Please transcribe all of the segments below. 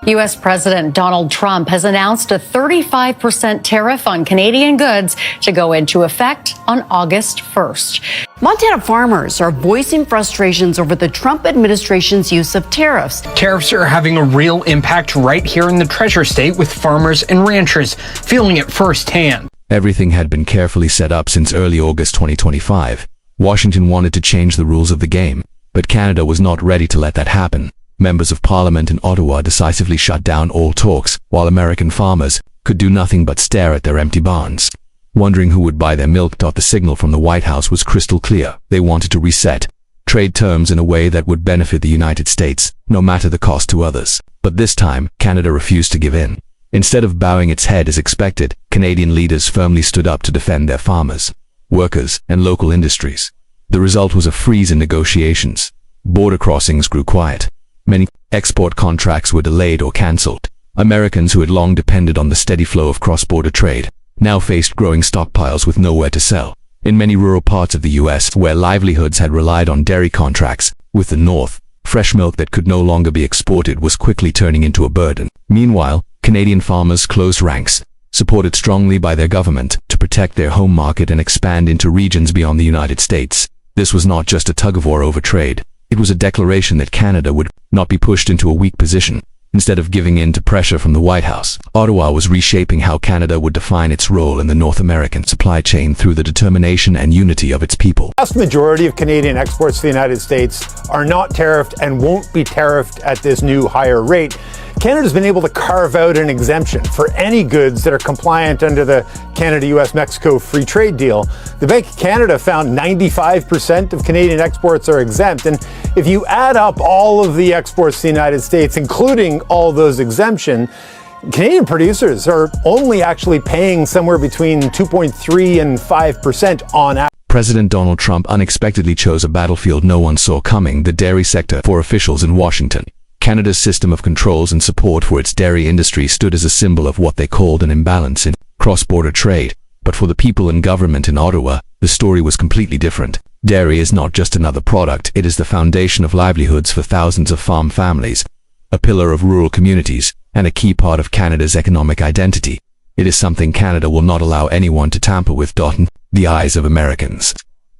U.S. President Donald Trump has announced a 35% tariff on Canadian goods to go into effect on August 1st. Montana farmers are voicing frustrations over the Trump administration's use of tariffs. Tariffs are having a real impact right here in the Treasure State, with farmers and ranchers feeling it firsthand. Everything had been carefully set up since early August 2025. Washington wanted to change the rules of the game, but Canada was not ready to let that happen. Members of Parliament in Ottawa decisively shut down all talks, while American farmers could do nothing but stare at their empty barns, wondering who would buy their milk. The signal from the White House was crystal clear. They wanted to reset trade terms in a way that would benefit the United States, no matter the cost to others. But this time, Canada refused to give in. Instead of bowing its head as expected, Canadian leaders firmly stood up to defend their farmers, workers, and local industries. The result was a freeze in negotiations. Border crossings grew quiet. Many export contracts were delayed or cancelled. Americans who had long depended on the steady flow of cross-border trade now faced growing stockpiles with nowhere to sell. In many rural parts of the U.S., where livelihoods had relied on dairy contracts with the North, fresh milk that could no longer be exported was quickly turning into a burden. Meanwhile, Canadian farmers closed ranks, supported strongly by their government to protect their home market and expand into regions beyond the United States. This was not just a tug-of-war over trade. It was a declaration that Canada would not be pushed into a weak position. Instead of giving in to pressure from the White House, Ottawa was reshaping how Canada would define its role in the North American supply chain through the determination and unity of its people. The vast majority of Canadian exports to the United States are not tariffed and won't be tariffed at this new higher rate. Canada's been able to carve out an exemption for any goods that are compliant under the Canada-US-Mexico free trade deal. The Bank of Canada found 95% of Canadian exports are exempt. And if you add up all of the exports to the United States, including all those exemptions, Canadian producers are only actually paying somewhere between 2.3 and 5% on average. President Donald Trump unexpectedly chose a battlefield no one saw coming: the dairy sector. For officials in Washington, Canada's system of controls and support for its dairy industry stood as a symbol of what they called an imbalance in cross-border trade. But for the people and government in Ottawa, the story was completely different. Dairy is not just another product, it is the foundation of livelihoods for thousands of farm families, a pillar of rural communities, and a key part of Canada's economic identity. It is something Canada will not allow anyone to tamper with. In the eyes of Americans,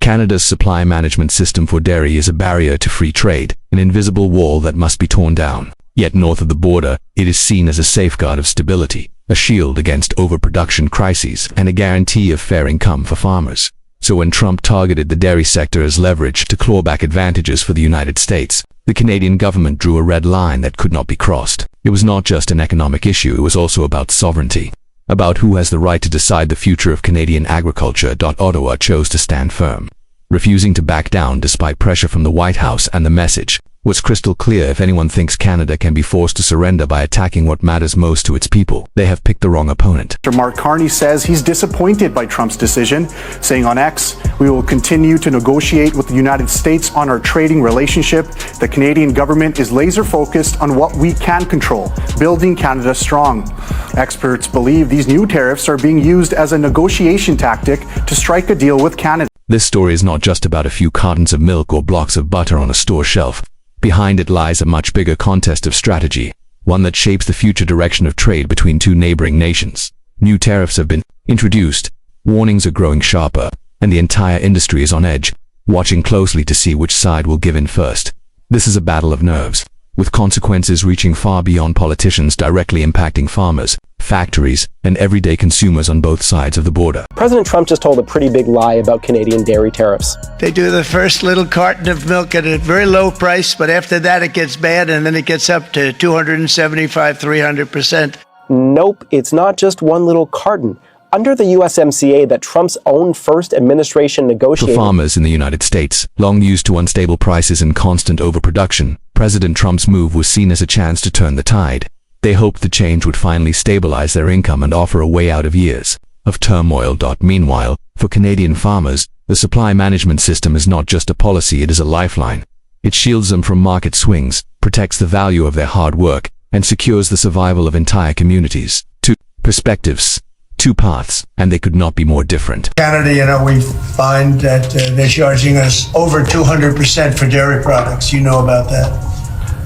Canada's supply management system for dairy is a barrier to free trade, an invisible wall that must be torn down. Yet north of the border, it is seen as a safeguard of stability, a shield against overproduction crises, and a guarantee of fair income for farmers. So when Trump targeted the dairy sector as leverage to claw back advantages for the United States, the Canadian government drew a red line that could not be crossed. It was not just an economic issue, it was also about sovereignty, about who has the right to decide the future of Canadian agriculture. Ottawa chose to stand firm, refusing to back down despite pressure from the White House, and the message was crystal clear: if anyone thinks Canada can be forced to surrender by attacking what matters most to its people, they have picked the wrong opponent. Mark Carney says he's disappointed by Trump's decision, saying on X, "We will continue to negotiate with the United States on our trading relationship. The Canadian government is laser focused on what we can control, building Canada strong." Experts believe these new tariffs are being used as a negotiation tactic to strike a deal with Canada. This story is not just about a few cartons of milk or blocks of butter on a store shelf. Behind it lies a much bigger contest of strategy, one that shapes the future direction of trade between two neighboring nations. New tariffs have been introduced, warnings are growing sharper, and the entire industry is on edge, watching closely to see which side will give in first. This is a battle of nerves, with consequences reaching far beyond politicians, directly impacting farmers, factories, and everyday consumers on both sides of the border. President Trump just told a pretty big lie about Canadian dairy tariffs. They do the first little carton of milk at a very low price, but after that it gets bad, and then it gets up to 275, 300%. Nope, it's not just one little carton. Under the USMCA that Trump's own first administration negotiated... For farmers in the United States, long used to unstable prices and constant overproduction, President Trump's move was seen as a chance to turn the tide. They hoped the change would finally stabilize their income and offer a way out of years of turmoil. Meanwhile, for Canadian farmers, the supply management system is not just a policy, it is a lifeline. It shields them from market swings, protects the value of their hard work, and secures the survival of entire communities. Two perspectives, two paths, and they could not be more different. Canada, we find that they're charging us over 200% for dairy products. You know about that.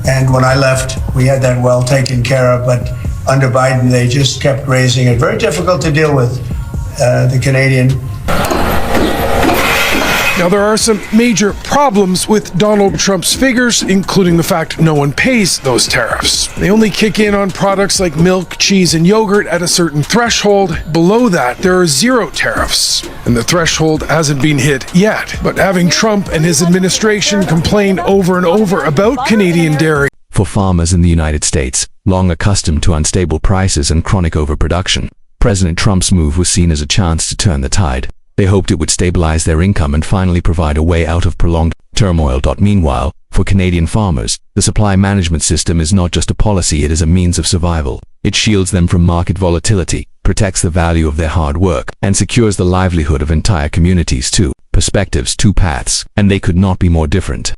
And when I left, we had that well taken care of. But under Biden, they just kept raising it. Very difficult to deal with, the Canadian. Now, there are some major problems with Donald Trump's figures, including the fact no one pays those tariffs. They only kick in on products like milk, cheese, and yogurt at a certain threshold. Below that, there are zero tariffs, and the threshold hasn't been hit yet. But having Trump and his administration complain over and over about Canadian dairy. For farmers in the United States, long accustomed to unstable prices and chronic overproduction, President Trump's move was seen as a chance to turn the tide. They hoped it would stabilize their income and finally provide a way out of prolonged turmoil. Meanwhile, for Canadian farmers, the supply management system is not just a policy, it is a means of survival. It shields them from market volatility, protects the value of their hard work, and secures the livelihood of entire communities. Two perspectives, two paths, and they could not be more different.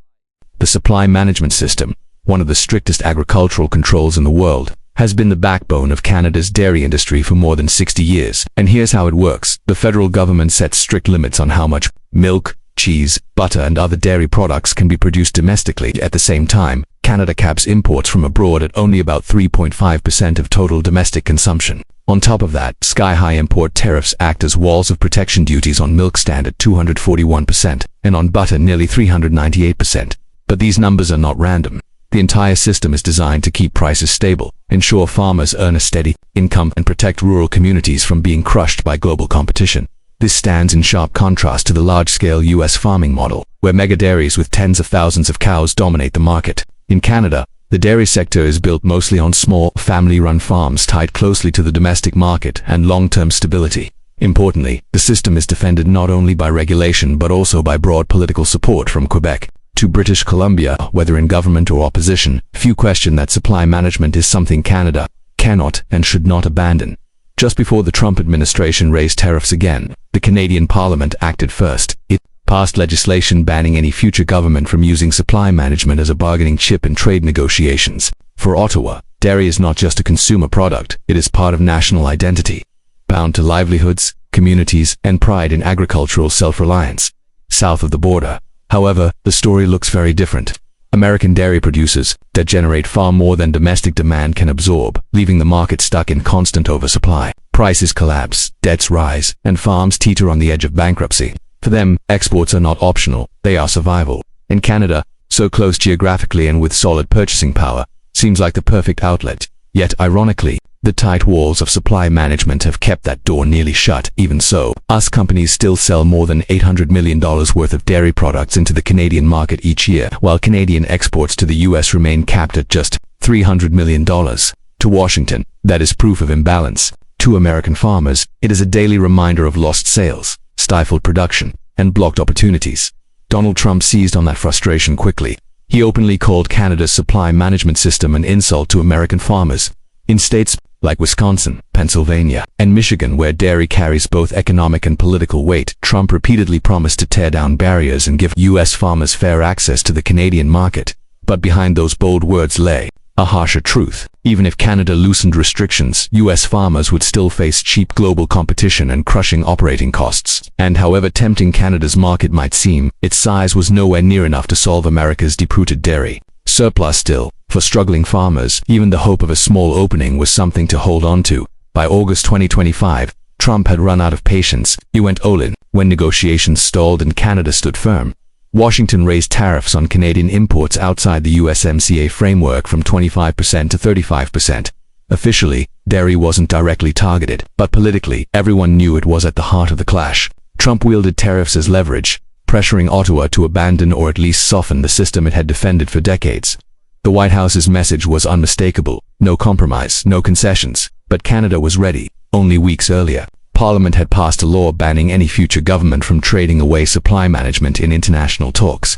The supply management system, one of the strictest agricultural controls in the world, has been the backbone of Canada's dairy industry for more than 60 years. And here's how it works. The federal government sets strict limits on how much milk, cheese, butter, and other dairy products can be produced domestically. At the same time, Canada caps imports from abroad at only about 3.5% of total domestic consumption. On top of that, sky-high import tariffs act as walls of protection. Duties on milk stand at 241%, and on butter nearly 398%. But these numbers are not random. The entire system is designed to keep prices stable, ensure farmers earn a steady income, and protect rural communities from being crushed by global competition. This stands in sharp contrast to the large-scale U.S. farming model, where mega dairies with tens of thousands of cows dominate the market. In Canada, the dairy sector is built mostly on small, family-run farms tied closely to the domestic market and long-term stability. Importantly, the system is defended not only by regulation but also by broad political support from Quebec to British Columbia. Whether in government or opposition, few question that supply management is something Canada cannot and should not abandon. Just before the Trump administration raised tariffs again, the Canadian Parliament acted first. It passed legislation banning any future government from using supply management as a bargaining chip in trade negotiations. For Ottawa, dairy is not just a consumer product, it is part of national identity, bound to livelihoods, communities, and pride in agricultural self-reliance. South of the border, however, the story looks very different. American dairy producers that generate far more than domestic demand can absorb, leaving the market stuck in constant oversupply. Prices collapse, debts rise, and farms teeter on the edge of bankruptcy. For them, exports are not optional, they are survival. In Canada, so close geographically and with solid purchasing power, seems like the perfect outlet. Yet, ironically, the tight walls of supply management have kept that door nearly shut. Even so, US companies still sell more than $800 million worth of dairy products into the Canadian market each year, while Canadian exports to the US remain capped at just $300 million. To Washington, that is proof of imbalance. To American farmers, it is a daily reminder of lost sales, stifled production, and blocked opportunities. Donald Trump seized on that frustration quickly. He openly called Canada's supply management system an insult to American farmers. In states like Wisconsin, Pennsylvania, and Michigan, where dairy carries both economic and political weight, Trump repeatedly promised to tear down barriers and give U.S. farmers fair access to the Canadian market. But behind those bold words lay a harsher truth. Even if Canada loosened restrictions, U.S. farmers would still face cheap global competition and crushing operating costs. And however tempting Canada's market might seem, its size was nowhere near enough to solve America's deep-rooted dairy surplus. Still, for struggling farmers, even the hope of a small opening was something to hold on to. By August 2025, Trump had run out of patience. He went all-in. When negotiations stalled and Canada stood firm, Washington raised tariffs on Canadian imports outside the USMCA framework from 25% to 35%. Officially, dairy wasn't directly targeted, but politically, everyone knew it was at the heart of the clash. Trump wielded tariffs as leverage, pressuring Ottawa to abandon or at least soften the system it had defended for decades. The White House's message was unmistakable: no compromise, no concessions. But Canada was ready. Only weeks earlier, Parliament had passed a law banning any future government from trading away supply management in international talks.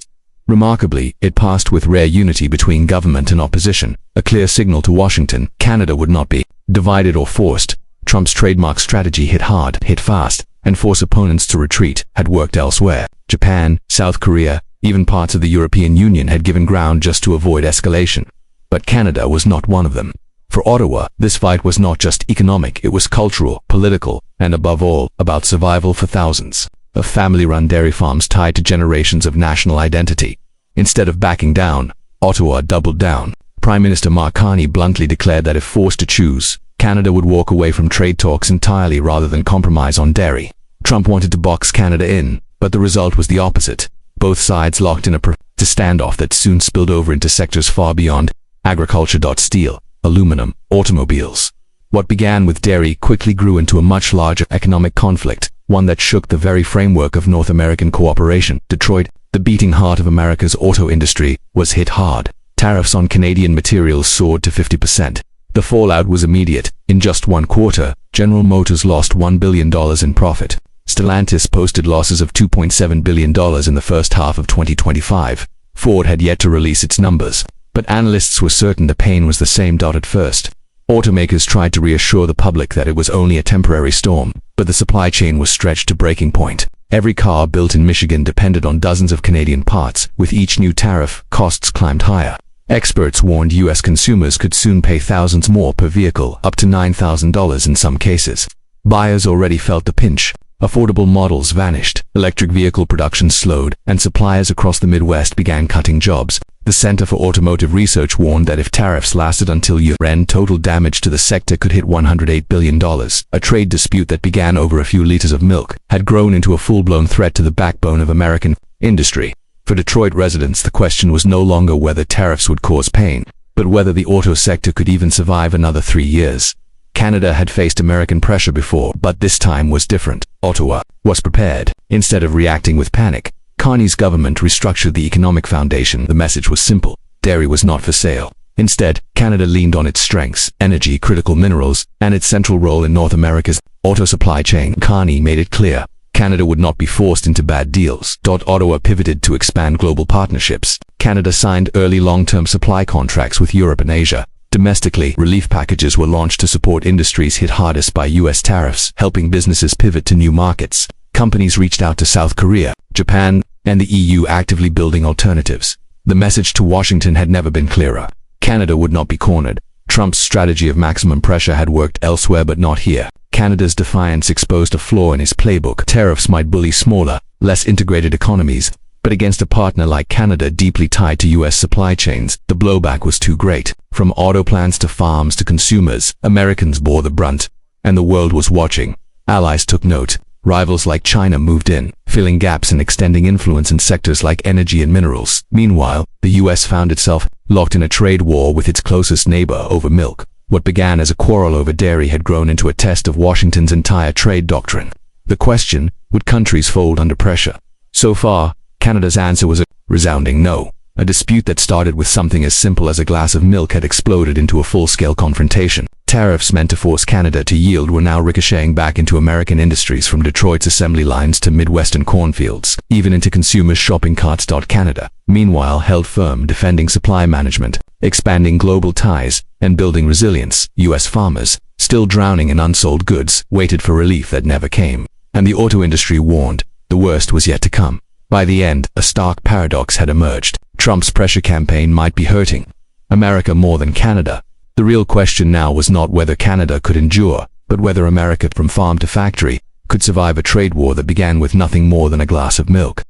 Remarkably, it passed with rare unity between government and opposition, a clear signal to Washington Canada would not be divided or forced. Trump's trademark strategy: hit hard, hit fast, and force opponents to retreat, had worked elsewhere. Japan, South Korea, even parts of the European Union had given ground just to avoid escalation. But Canada was not one of them. For Ottawa, this fight was not just economic, it was cultural, political, and above all, about survival for thousands of family-run dairy farms tied to generations of national identity. Instead of backing down, Ottawa doubled down. Prime Minister Mark Carney bluntly declared that if forced to choose, Canada would walk away from trade talks entirely rather than compromise on dairy. Trump wanted to box Canada in, but the result was the opposite. Both sides locked in a standoff that soon spilled over into sectors far beyond agriculture. Steel, aluminum, automobiles. What began with dairy quickly grew into a much larger economic conflict, one that shook the very framework of North American cooperation. Detroit, the beating heart of America's auto industry, was hit hard. Tariffs on Canadian materials soared to 50%. The fallout was immediate. In just one quarter, General Motors lost $1 billion in profit. Stellantis posted losses of $2.7 billion in the first half of 2025. Ford had yet to release its numbers, but analysts were certain the pain was the same. At first, automakers tried to reassure the public that it was only a temporary storm, but the supply chain was stretched to breaking point. Every car built in Michigan depended on dozens of Canadian parts. With each new tariff, costs climbed higher. Experts warned U.S. consumers could soon pay thousands more per vehicle, up to $9,000 in some cases. Buyers already felt the pinch. Affordable models vanished, electric vehicle production slowed, and suppliers across the Midwest began cutting jobs. The Center for Automotive Research warned that if tariffs lasted until year-end, total damage to the sector could hit $108 billion. A trade dispute that began over a few liters of milk had grown into a full-blown threat to the backbone of American industry. For Detroit residents, the question was no longer whether tariffs would cause pain, but whether the auto sector could even survive another 3 years. Canada had faced American pressure before, but this time was different. Ottawa was prepared. Instead of reacting with panic, Carney's government restructured the economic foundation. The message was simple. Dairy was not for sale. Instead, Canada leaned on its strengths, energy, critical minerals, and its central role in North America's auto supply chain. Carney made it clear Canada would not be forced into bad deals. Ottawa pivoted to expand global partnerships. Canada signed early long-term supply contracts with Europe and Asia. Domestically, relief packages were launched to support industries hit hardest by U.S. tariffs, helping businesses pivot to new markets. Companies reached out to South Korea, Japan, and the EU, actively building alternatives. The message to Washington had never been clearer. Canada would not be cornered. Trump's strategy of maximum pressure had worked elsewhere but not here. Canada's defiance exposed a flaw in his playbook. Tariffs might bully smaller, less integrated economies, but against a partner like Canada deeply tied to U.S. supply chains, the blowback was too great. From auto plants to farms to consumers, Americans bore the brunt, and the world was watching. Allies took note. Rivals like China moved in, filling gaps and extending influence in sectors like energy and minerals. Meanwhile, the U.S. found itself locked in a trade war with its closest neighbor over milk. What began as a quarrel over dairy had grown into a test of Washington's entire trade doctrine. The question, would countries fold under pressure? So far, Canada's answer was a resounding no. A dispute that started with something as simple as a glass of milk had exploded into a full-scale confrontation. Tariffs meant to force Canada to yield were now ricocheting back into American industries, from Detroit's assembly lines to Midwestern cornfields, even into consumers' shopping carts. Canada, meanwhile, held firm, defending supply management, expanding global ties, and building resilience. U.S. farmers, still drowning in unsold goods, waited for relief that never came. And the auto industry warned, the worst was yet to come. By the end, a stark paradox had emerged. Trump's pressure campaign might be hurting America more than Canada. The real question now was not whether Canada could endure, but whether America, from farm to factory, could survive a trade war that began with nothing more than a glass of milk.